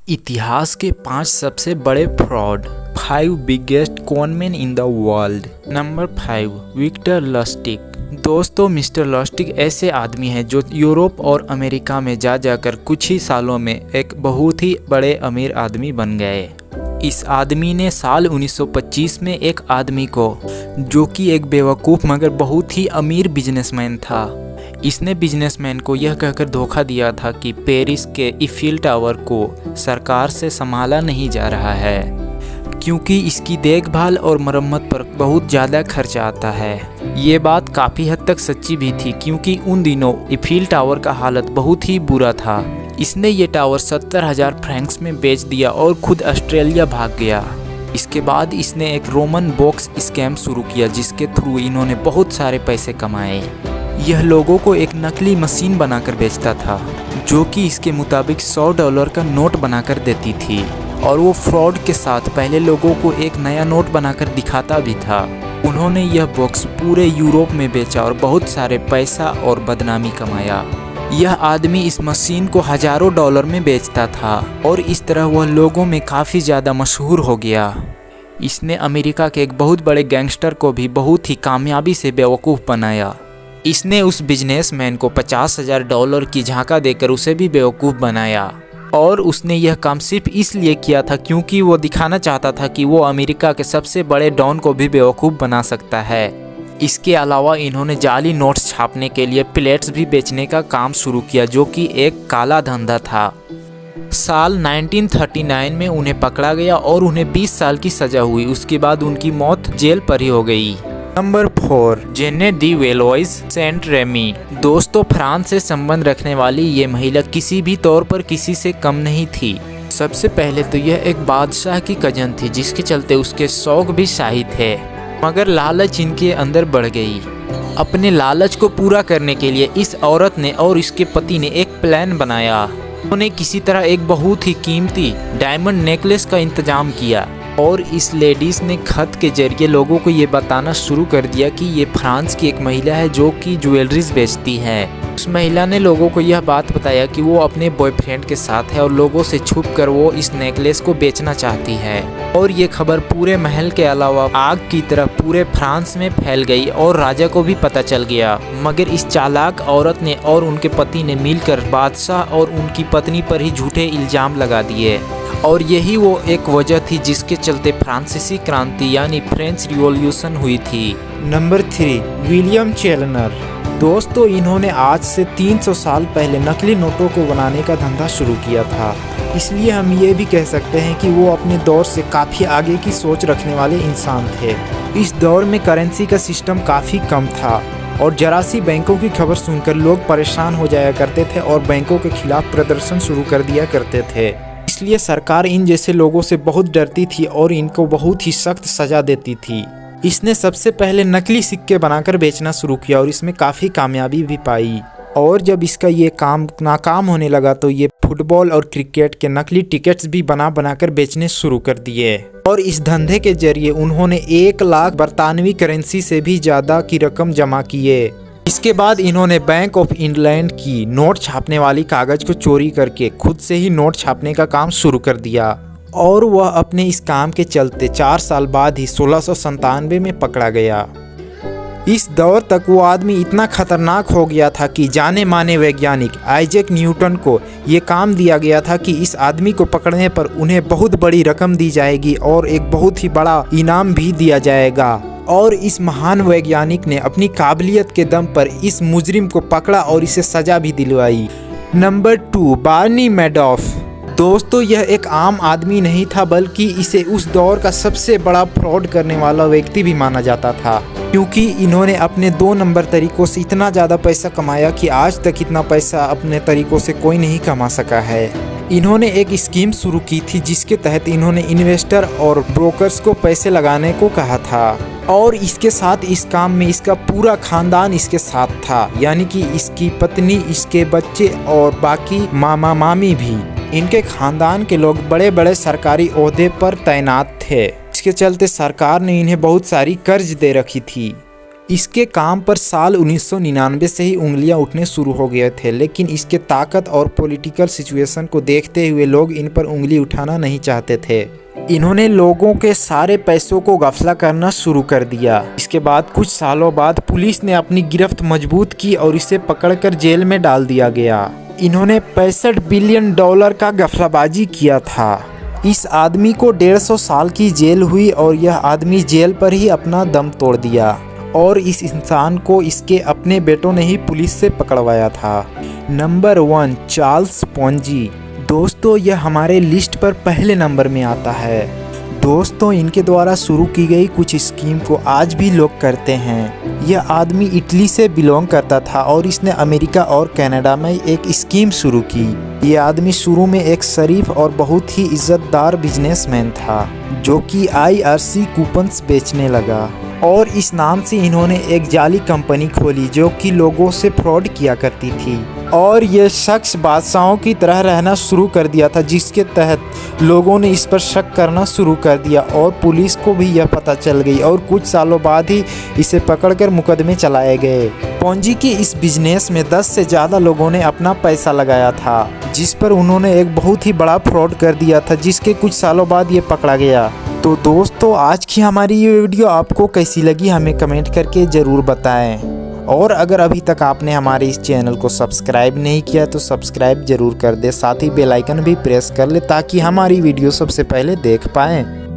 इतिहास के 5 सबसे बड़े fraud. 5 biggest conman in the world. Number 5, Victor Lustig. दोस्तों, मिस्टर लस्टिग ऐसे आदमी हैं जो यूरोप और अमेरिका में जा जाकर कुछ ही सालों में एक बहुत ही बड़े अमीर आदमी बन गए। इस आदमी ने साल 1925 में एक आदमी को, जो कि एक बेवकूफ़ मगर बहुत ही अमीर बिजनेसमैन था, इसने बिजनेसमैन को यह कहकर धोखा दिया था कि पेरिस के ईफिल टावर को सरकार से संभाला नहीं जा रहा है, क्योंकि इसकी देखभाल और मरम्मत पर बहुत ज़्यादा खर्चा आता है। ये बात काफ़ी हद तक सच्ची भी थी, क्योंकि उन दिनों ईफिल टावर का हालत बहुत ही बुरा था। इसने ये टावर 70,000 फ्रैंक्स में बेच दिया और खुद ऑस्ट्रेलिया भाग गया। इसके बाद इसने एक रोमन बॉक्स स्कैम शुरू किया, जिसके थ्रू इन्होंने बहुत सारे पैसे कमाए। यह लोगों को एक नकली मशीन बनाकर बेचता था, जो कि इसके मुताबिक $100 का नोट बनाकर देती थी, और वो फ्रॉड के साथ पहले लोगों को एक नया नोट बनाकर दिखाता भी था। उन्होंने यह बॉक्स पूरे यूरोप में बेचा और बहुत सारे पैसा और बदनामी कमाया। यह आदमी इस मशीन को हज़ारों डॉलर में बेचता था, और इस तरह वह लोगों में काफ़ी ज़्यादा मशहूर हो गया। इसने अमेरिका के एक बहुत बड़े गैंगस्टर को भी बहुत ही कामयाबी से बेवकूफ़ बनाया। इसने उस बिजनेसमैन को $50,000 की झांका देकर उसे भी बेवकूफ़ बनाया, और उसने यह काम सिर्फ इसलिए किया था क्योंकि वो दिखाना चाहता था कि वो अमेरिका के सबसे बड़े डॉन को भी बेवकूफ़ बना सकता है। इसके अलावा इन्होंने जाली नोट्स छापने के लिए प्लेट्स भी बेचने का काम शुरू किया, जो कि एक काला धंधा था। साल 1939 में उन्हें पकड़ा गया और उन्हें 20 साल की सज़ा हुई। उसके बाद उनकी मौत जेल पर ही हो गई। नंबर 4, जेने दी वेलोइस सेंट रेमी। दोस्तों, फ्रांस से संबंध रखने वाली ये महिला किसी भी तौर पर किसी से कम नहीं थी। सबसे पहले तो यह एक बादशाह की कजन थी, जिसके चलते उसके शौक भी शाही थे, मगर लालच इनके अंदर बढ़ गई। अपने लालच को पूरा करने के लिए इस औरत ने और इसके पति ने एक प्लान बनाया। उन्होंने किसी तरह एक बहुत ही कीमती डायमंड नेकलेस का इंतजाम किया, और इस लेडीज़ ने खत के जरिए लोगों को ये बताना शुरू कर दिया कि ये फ्रांस की एक महिला है जो कि ज्वेलरीज बेचती है। उस महिला ने लोगों को यह बात बताया कि वो अपने बॉयफ्रेंड के साथ है और लोगों से छुपकर वो इस नेकलेस को बेचना चाहती है। और ये खबर पूरे महल के अलावा आग की तरह पूरे फ्रांस में फैल गई और राजा को भी पता चल गया। मगर इस चालाक औरत ने और उनके पति ने मिलकर बादशाह और उनकी पत्नी पर ही झूठे इल्जाम लगा दिए, और यही वो एक वजह थी जिसके चलते फ्रांसीसी क्रांति यानी फ्रेंच रिवॉल्यूशन हुई थी। Number 3, William Chelner. दोस्तों, इन्होंने आज से 300 साल पहले नकली नोटों को बनाने का धंधा शुरू किया था, इसलिए हम ये भी कह सकते हैं कि वो अपने दौर से काफ़ी आगे की सोच रखने वाले इंसान थे। इस दौर में करेंसी का सिस्टम काफ़ी कम था, और जरा सी बैंकों की खबर सुनकर लोग परेशान हो जाया करते थे और बैंकों के खिलाफ प्रदर्शन शुरू कर दिया करते थे। इसलिए सरकार इन जैसे लोगों से बहुत डरती थी और इनको बहुत ही सख्त सज़ा देती थी। इसने सबसे पहले नकली सिक्के बनाकर बेचना शुरू किया और इसमें काफ़ी कामयाबी भी पाई। और जब इसका ये काम नाकाम होने लगा तो ये फुटबॉल और क्रिकेट के नकली टिकट्स भी बनाकर बेचने शुरू कर दिए। और इस धंधे के जरिए उन्होंने 1 लाख बरतानवी करेंसी से भी ज़्यादा की रकम जमा किए। इसके बाद इन्होंने बैंक ऑफ इंग्लैंड की नोट छापने वाली कागज़ को चोरी करके खुद से ही नोट छापने का काम शुरू कर दिया, और वह अपने इस काम के चलते 4 साल बाद ही 1697 में पकड़ा गया। इस दौर तक वो आदमी इतना खतरनाक हो गया था कि जाने माने वैज्ञानिक आइजैक न्यूटन को ये काम दिया गया था कि इस आदमी को पकड़ने पर उन्हें बहुत बड़ी रकम दी जाएगी और एक बहुत ही बड़ा इनाम भी दिया जाएगा। और इस महान वैज्ञानिक ने अपनी काबिलियत के दम पर इस मुजरिम को पकड़ा और इसे सजा भी दिलवाई। Number 2, Barney Madoff. दोस्तों, यह एक आम आदमी नहीं था, बल्कि इसे उस दौर का सबसे बड़ा फ्रॉड करने वाला व्यक्ति भी माना जाता था, क्योंकि इन्होंने अपने 2 नंबर तरीकों से इतना ज़्यादा पैसा कमाया कि आज तक इतना पैसा अपने तरीकों से कोई नहीं कमा सका है। इन्होंने एक स्कीम शुरू की थी जिसके तहत इन्होंने इन्वेस्टर और ब्रोकर्स को पैसे लगाने को कहा था, और इसके साथ इस काम में इसका पूरा खानदान इसके साथ था, यानी कि इसकी पत्नी, इसके बच्चे और बाकी मामा मामी भी। इनके खानदान के लोग बड़े बड़े सरकारी ओहदे पर तैनात थे। इसके चलते सरकार ने इन्हें बहुत सारी कर्ज दे रखी थी। इसके काम पर साल 1999 से ही उंगलियां उठने शुरू हो गए थे, लेकिन इसके ताकत और पॉलिटिकल सिचुएशन को देखते हुए लोग इन पर उंगली उठाना नहीं चाहते थे। इन्होंने लोगों के सारे पैसों को गफला करना शुरू कर दिया। इसके बाद कुछ सालों बाद पुलिस ने अपनी गिरफ्त मजबूत की और इसे पकड़कर जेल में डाल दिया गया। इन्होंने $65 बिलियन का गफलाबाजी किया था। इस आदमी को 150 साल की जेल हुई और यह आदमी जेल पर ही अपना दम तोड़ दिया और इस इंसान को इसके अपने बेटों ने ही पुलिस से पकड़वाया था। Number 1, Charles Ponzi. दोस्तों यह हमारे लिस्ट पर पहले नंबर में आता है। दोस्तों इनके द्वारा शुरू की गई कुछ स्कीम को आज भी लोग करते हैं। यह आदमी इटली से बिलोंग करता था और इसने अमेरिका और कनाडा में एक स्कीम शुरू की। यह आदमी शुरू में एक शरीफ और बहुत ही इज्जतदार बिजनेसमैन था जो कि IRC कूपन्स बेचने लगा और इस नाम से इन्होंने एक जाली कंपनी खोली जो कि लोगों से फ्रॉड किया करती थी और ये शख्स बादशाहों की तरह रहना शुरू कर दिया था, जिसके तहत लोगों ने इस पर शक करना शुरू कर दिया और पुलिस को भी यह पता चल गई और कुछ सालों बाद ही इसे पकड़कर मुकदमे चलाए गए। पोंजी की इस बिजनेस में 10 से ज़्यादा लोगों ने अपना पैसा लगाया था, जिस पर उन्होंने एक बहुत ही बड़ा फ्रॉड कर दिया था, जिसके कुछ सालों बाद ये पकड़ा गया। तो दोस्तों आज की हमारी ये वीडियो आपको कैसी लगी हमें कमेंट करके ज़रूर बताएं और अगर अभी तक आपने हमारे इस चैनल को सब्सक्राइब नहीं किया तो सब्सक्राइब जरूर कर दे, साथ ही बेल आइकन भी प्रेस कर ले ताकि हमारी वीडियो सबसे पहले देख पाएं।